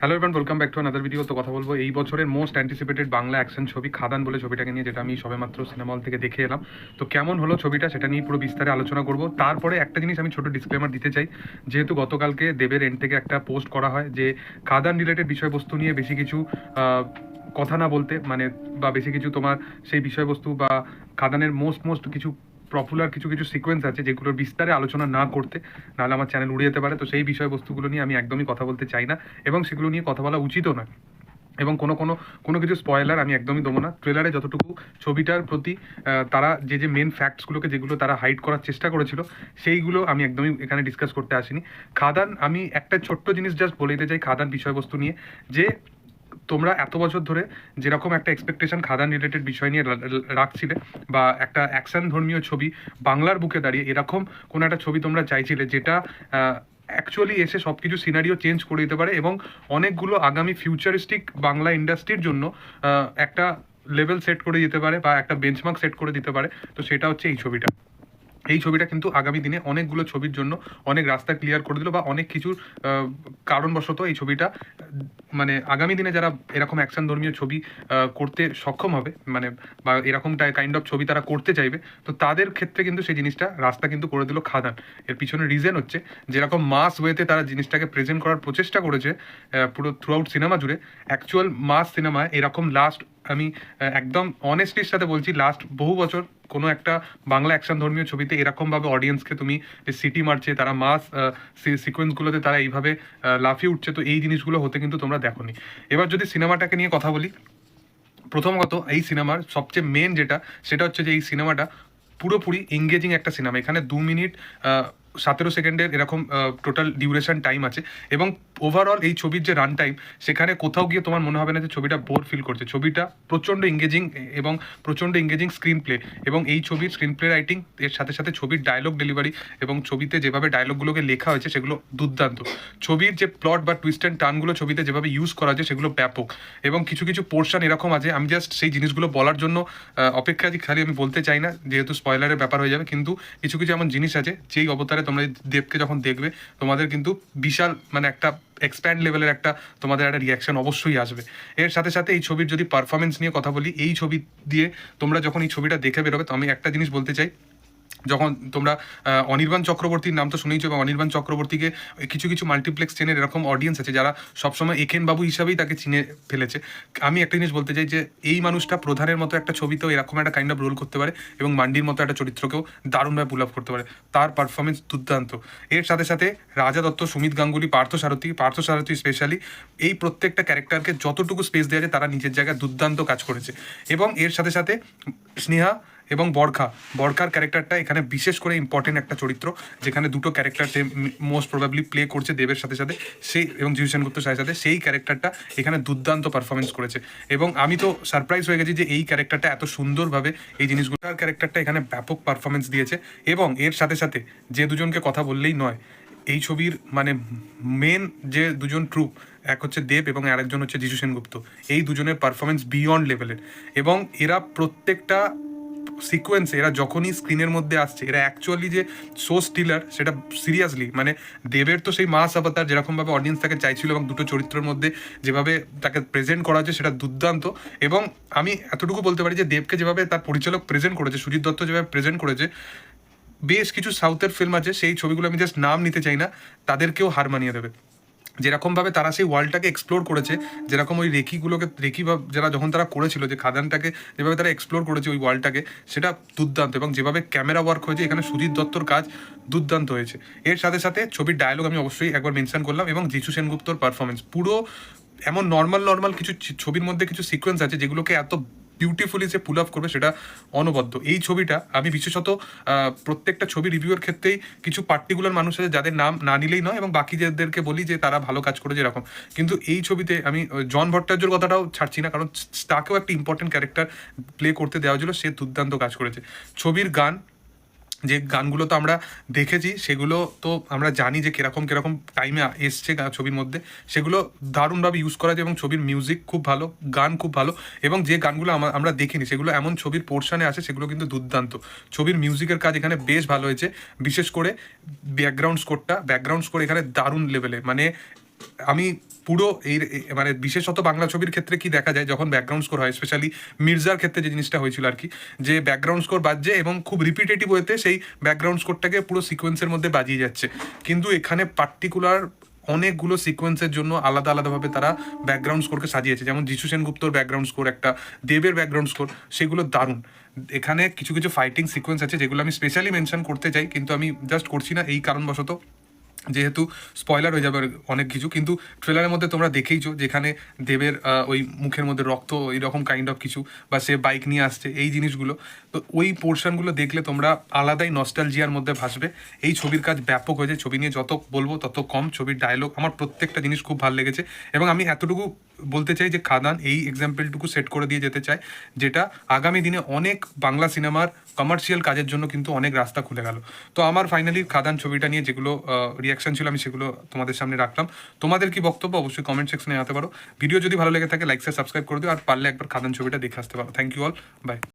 Hello everyone, welcome back to another video. তো কথা বলবো এই বছরের মোস্ট অ্যান্টিসিপেটেড বাংলা অ্যাকশন ছবি খাদান বলে ছবিটাকে নিয়ে, যেটা আমি সবেমাত্র সিনেমা হল থেকে দেখে এলাম। তো কেমন হলো ছবিটা সেটা নিয়ে পুরো বিস্তারে আলোচনা করব। তারপরে একটা জিনিস আমি ছোট ডিসক্লেমার দিতে চাই, যেহেতু গতকালকে দেবের এন্ড থেকে একটা পোস্ট করা হয় যে খাদান রিলেটেড বিষয়বস্তু নিয়ে বেশি কিছু কথা না বলতে, মানে বা বেশি কিছু তোমার সেই বিষয়বস্তু বা খাদানের মোস্ট কিছু পপুলার কিছু কিছু সিকোয়েন্স আছে যেগুলোর বিস্তারে আলোচনা না করতে, নাহলে আমার চ্যানেল উড়ে যেতে পারে। তো সেই বিষয়বস্তুগুলো নিয়ে আমি একদমই কথা বলতে চাই না, এবং সেগুলো নিয়ে কথা বলা উচিতও নয়। এবং কোনো কিছু স্পয়লার আমি একদমই দেবো না। ট্রেলারে যতটুকু ছবিটার প্রতি তারা যে মেন ফ্যাক্টসগুলোকে যেগুলো তারা হাইড করার চেষ্টা করেছিল, সেইগুলো আমি একদমই এখানে ডিসকাস করতে আসিনি। খাদান, আমি একটা ছোট্ট জিনিস জাস্ট বলে দিতে চাই খাদান বিষয়বস্তু নিয়ে, যে তোমরা এত বছর ধরে যেরকম একটা এক্সপেকটেশন খাদান রিলেটেড বিষয় নিয়ে রাখছিলে, বা একটা অ্যাকশন ধর্মীয় ছবি বাংলার বুকে দাঁড়িয়ে এরকম কোনো একটা ছবি তোমরা চাইছিলে, যেটা অ্যাকচুয়ালি এসে সব কিছু সিনারিও চেঞ্জ করে দিতে পারে এবং অনেকগুলো আগামী ফিউচারিস্টিক বাংলা ইন্ডাস্ট্রির জন্য একটা লেভেল সেট করে দিতে পারে বা একটা বেঞ্চমার্ক সেট করে দিতে পারে, তো সেটা হচ্ছে এই ছবিটা। এই ছবিটা কিন্তু আগামী দিনে অনেকগুলো ছবির জন্য অনেক রাস্তা ক্লিয়ার করে দিল, বা অনেক কিছুর কারণবশত এই ছবিটা মানে আগামী দিনে যারা এরকম অ্যাকশন ধর্মীয় ছবি করতে সক্ষম হবে, মানে বা এরকম কাইন্ড অফ ছবি তারা করতে চাইবে, তো তাদের ক্ষেত্রে কিন্তু সেই জিনিসটা রাস্তা কিন্তু করে দিল খাদান। এর পিছনে রিজন হচ্ছে, যেরকম মাস ওয়েতে তারা জিনিসটাকে প্রেজেন্ট করার প্রচেষ্টা করেছে পুরো থ্রু আউট সিনেমা জুড়ে, অ্যাকচুয়াল মাস সিনেমায় এরকম লাস্ট, আমি একদম অনেস্টির সাথে বলছি, লাস্ট বহু বছর কোনো একটা বাংলা অ্যাকশন ধর্মীয় ছবিতে এরকমভাবে অডিয়েন্সকে তুমি সিটি মারছে, তারা মাস সিকোয়েন্সগুলোতে তারা এইভাবে লাফিয়ে উঠছে, তো এই জিনিসগুলো হতে কিন্তু তোমরা দেখোনি। এবার যদি সিনেমাটাকে নিয়ে কথা বলি, প্রথমত এই সিনেমার সবচেয়ে মেন যেটা, সেটা হচ্ছে যে এই সিনেমাটা পুরোপুরি এঙ্গেজিং একটা সিনেমা। এখানে 2 মিনিট 17 সেকেন্ডের এরকম টোটাল ডিউরেশন টাইম আছে, এবং ওভারঅল এই ছবির যে রান টাইম, সেখানে কোথাও গিয়ে তোমার মনে হবে না যে ছবিটা বোর ফিল করছে। ছবিটা প্রচণ্ড এঙ্গেজিং এবং প্রচণ্ড এঙ্গেজিং স্ক্রিন প্লে, এবং এই ছবির স্ক্রিন প্লে রাইটিং এর সাথে সাথে ছবির ডায়লগ ডেলিভারি এবং ছবিতে যেভাবে ডায়লগগুলোকে লেখা হয়েছে সেগুলো দুর্দান্ত। ছবির যে প্লট বা টুইস্ট অ্যান্ড টার্নগুলো ছবিতে যেভাবে ইউজ করা হয়েছে সেগুলো ব্যাপক, এবং কিছু কিছু পোর্শন এরকম আছে, আমি জাস্ট সেই জিনিসগুলো বলার জন্য অপেক্ষা আছি, খালি আমি বলতে চাই না যেহেতু স্পয়লারের ব্যাপার হয়ে যাবে। কিন্তু কিছু কিছু এমন জিনিস আছে যেই অবতারে তোমরা দেবকে যখন দেখবে, তোমাদের কিন্তু বিশাল মানে একটা এক্সপ্যান্ড লেভেলের একটা তোমাদের একটা রিয়াকশন অবশ্যই আসবে। এর সাথে সাথে এই ছবির যদি পারফরমেন্স নিয়ে কথা বলি, এই ছবি দিয়ে তোমরা যখন এই ছবিটা দেখে বেরোবে, তো আমি একটা জিনিস বলতে চাই, যখন তোমরা অনির্বাণ চক্রবর্তীর নাম তো শুনেইছো, এবং অনির্বাণ চক্রবর্তীকে কিছু কিছু মাল্টিপ্লেক্স চেনের এরকম অডিয়েন্স আছে যারা সবসময় একেন বাবু হিসাবেই তাকে চিনে ফেলেছে। আমি একটা জিনিস বলতে চাই যে এই মানুষটা প্রধানের মতো একটা ছবিতেও এরকম একটা কাইন্ড অফ রোল করতে পারে, এবং মান্ডির মতো একটা চরিত্রকেও দারুণভাবে পুল আপ করতে পারে। তার পারফরমেন্স দুর্দান্ত। এর সাথে সাথে রাজা দত্ত, সুমিত গাঙ্গুলি, পার্থ সারথী স্পেশালি, এই প্রত্যেকটা ক্যারেক্টারকে যতটুকু স্পেস দেওয়া যায় তারা নিজের জায়গায় দুর্দান্ত কাজ করেছে। এবং এর সাথে সাথে স্নেহা এবং বরখার ক্যারেক্টারটা এখানে বিশেষ করে ইম্পর্টেন্ট একটা চরিত্র, যেখানে দুটো ক্যারেক্টার সে মোস্ট প্রবাবলি প্লে করছে দেবের সাথে সাথে, সেই এবং জিউ সেনগুপ্তের সাথে সাথে, সেই ক্যারেক্টারটা এখানে দুর্দান্ত পারফরমেন্স করেছে। এবং আমি তো সারপ্রাইজ হয়ে গেছি যে এই ক্যারেক্টারটা এত সুন্দরভাবে এই জিনিসগুলোর ক্যারেক্টারটা এখানে ব্যাপক পারফরমেন্স দিয়েছে। এবং এর সাথে সাথে যে দুজনকে কথা বললেই নয়, এই ছবির মানে মেন যে দুজন ট্রুপ, এক হচ্ছে দেব এবং আরেকজন হচ্ছে জিজু সেনগুপ্ত, এই দুজনের পারফরমেন্স বিয়ন্ড লেভেলের। এবং এরা প্রত্যেকটা সিকোয়েন্সে, এরা যখনই স্ক্রিনের মধ্যে আসছে, এরা অ্যাকচুয়ালি যে শো স্টিলার, সেটা সিরিয়াসলি মানে দেবের তো সেই মাস অবতার যেরকমভাবে অডিয়েন্স তাকে চাইছিল, এবং দুটো চরিত্রের মধ্যে যেভাবে তাকে প্রেজেন্ট করা হচ্ছে সেটা দুর্দান্ত। এবং আমি এতটুকু বলতে পারি যে দেবকে যেভাবে তার পরিচালক প্রেজেন্ট করেছে, সুজিত দত্ত যেভাবে প্রেজেন্ট করেছে, বেশ কিছু সাউথের ফিল্ম আছে, সেই ছবিগুলো আমি জাস্ট নাম নিতে চাই না, তাদেরকেও হার মানিয়ে দেবে। যেরকমভাবে তারা সেই ওয়ার্ল্ডটাকে এক্সপ্লোর করেছে, যেরকম ওই রেকি বা যারা যখন তারা করেছিল যে খাদানটাকে যেভাবে তারা এক্সপ্লোর করেছে ওই ওয়ার্ল্ডটাকে, সেটা দুর্দান্ত। এবং যেভাবে ক্যামেরা ওয়ার্ক হয়েছে এখানে সুজিত দত্তর কাজ দুর্দান্ত হয়েছে। এর সাথে সাথে ছবির ডায়লগ আমি অবশ্যই একবার মেনশন করলাম, এবং জিসু সেনগুপ্তর পারফরমেন্স পুরো এমন নর্মাল কিছু ছবির মধ্যে কিছু সিকোয়েন্স আছে যেগুলোকে এত বিউটিফুলি যে পুল আপ করবে সেটা অনবদ্য। এই ছবিটা আমি বিশেষত প্রত্যেকটা ছবি রিভিউয়ের ক্ষেত্রেই কিছু পার্টিকুলার মানুষ আছে যাদের নাম না নিলেই নয়, এবং বাকি যাদেরকে বলি যে তারা ভালো কাজ করেছে এরকম। কিন্তু এই ছবিতে আমি জন ভট্টাচার্যর কথাটাও ছাড়ছি না, কারণ তাকেও একটা ইম্পর্টেন্ট ক্যারেক্টার প্লে করতে দেওয়া হয়েছিল, সে দুর্দান্ত কাজ করেছে। ছবির গান, যে গানগুলো তো আমরা দেখেছি, সেগুলো তো আমরা জানি যে কিরকম কিরকম টাইমে এসছে ছবির মধ্যে, সেগুলো দারুণভাবে ইউজ করা যায়। এবং ছবির মিউজিক খুব ভালো, গান খুব ভালো, এবং যে গানগুলো আমরা দেখিনি সেগুলো এমন ছবির পোর্শনে আসে সেগুলো কিন্তু দুর্দান্ত। ছবির মিউজিকের কাজ এখানে বেশ ভালো হয়েছে, বিশেষ করে ব্যাকগ্রাউন্ড স্কোর এখানে দারুণ লেভেলে। মানে আমি পুরো মানে বিশেষত বাংলা ছবির ক্ষেত্রে কি দেখা যায় যখন ব্যাকগ্রাউন্ড স্কোর হয়, স্পেশালি মির্জার ক্ষেত্রে যে জিনিসটা হয়েছিল আর কি, যে ব্যাকগ্রাউন্ড স্কোর বাজছে এবং খুব রিপিটেটিভ ওয়েতে সেই ব্যাকগ্রাউন্ড স্কোরটাকে পুরো সিকোয়েন্সের মধ্যে বাজিয়ে যাচ্ছে। কিন্তু এখানে পার্টিকুলার অনেকগুলো সিকোয়েন্সের জন্য আলাদা আলাদাভাবে তারা ব্যাকগ্রাউন্ড স্কোরকে সাজিয়েছে, যেমন যিশু সেনগুপ্তর ব্যাকগ্রাউন্ড স্কোর, একটা দেবের ব্যাকগ্রাউন্ড স্কোর, সেগুলো দারুণ। এখানে কিছু কিছু ফাইটিং সিকোয়েন্স আছে যেগুলো আমি স্পেশালি মেনশন করতে চাই, কিন্তু আমি জাস্ট করছি না এই কারণবশত যেহেতু স্পয়লার হয়ে যাবে অনেক কিছু। কিন্তু ট্রেলারের মধ্যে তোমরা দেখেইছো যেখানে দেবের ওই মুখের মধ্যে রক্ত, এইরকম কাইন্ড অফ কিছু, বা সে বাইক নিয়ে আসছে, এই জিনিসগুলো, তো ওই পোর্শনগুলো দেখলে তোমরা আলাদাই নস্টালজিয়ার মধ্যে ভাসবে। এই ছবির কাজ ব্যাপক হয়েছে, ছবি নিয়ে যত বলবো তত কম। ছবির ডায়লগ আমার প্রত্যেকটা জিনিস খুব ভালো লেগেছে, এবং আমি এতটুকু বলতে চাই যে খাদান এই এক্সাম্পলটুকু সেট করে দিয়ে যেতে চায়, যেটা আগামী দিনে অনেক বাংলা সিনেমার কমার্শিয়াল কাজের জন্য কিন্তু অনেক রাস্তা খুলে গেল। তো আমার ফাইনালি খাদান ছবিটা নিয়ে যেগুলো রিয়াকশন ছিল আমি সেগুলো তোমাদের সামনে রাখলাম। তোমাদের কি বক্তব্য অবশ্যই কমেন্ট সেকশনে জানাতে পারো। ভিডিও যদি ভালো লেগে থাকে লাইক শেয়ার সাবস্ক্রাইব করে দিও, আর পারলে একবার খাদান ছবিটা দেখে আসতে পারো। Thank you all, by.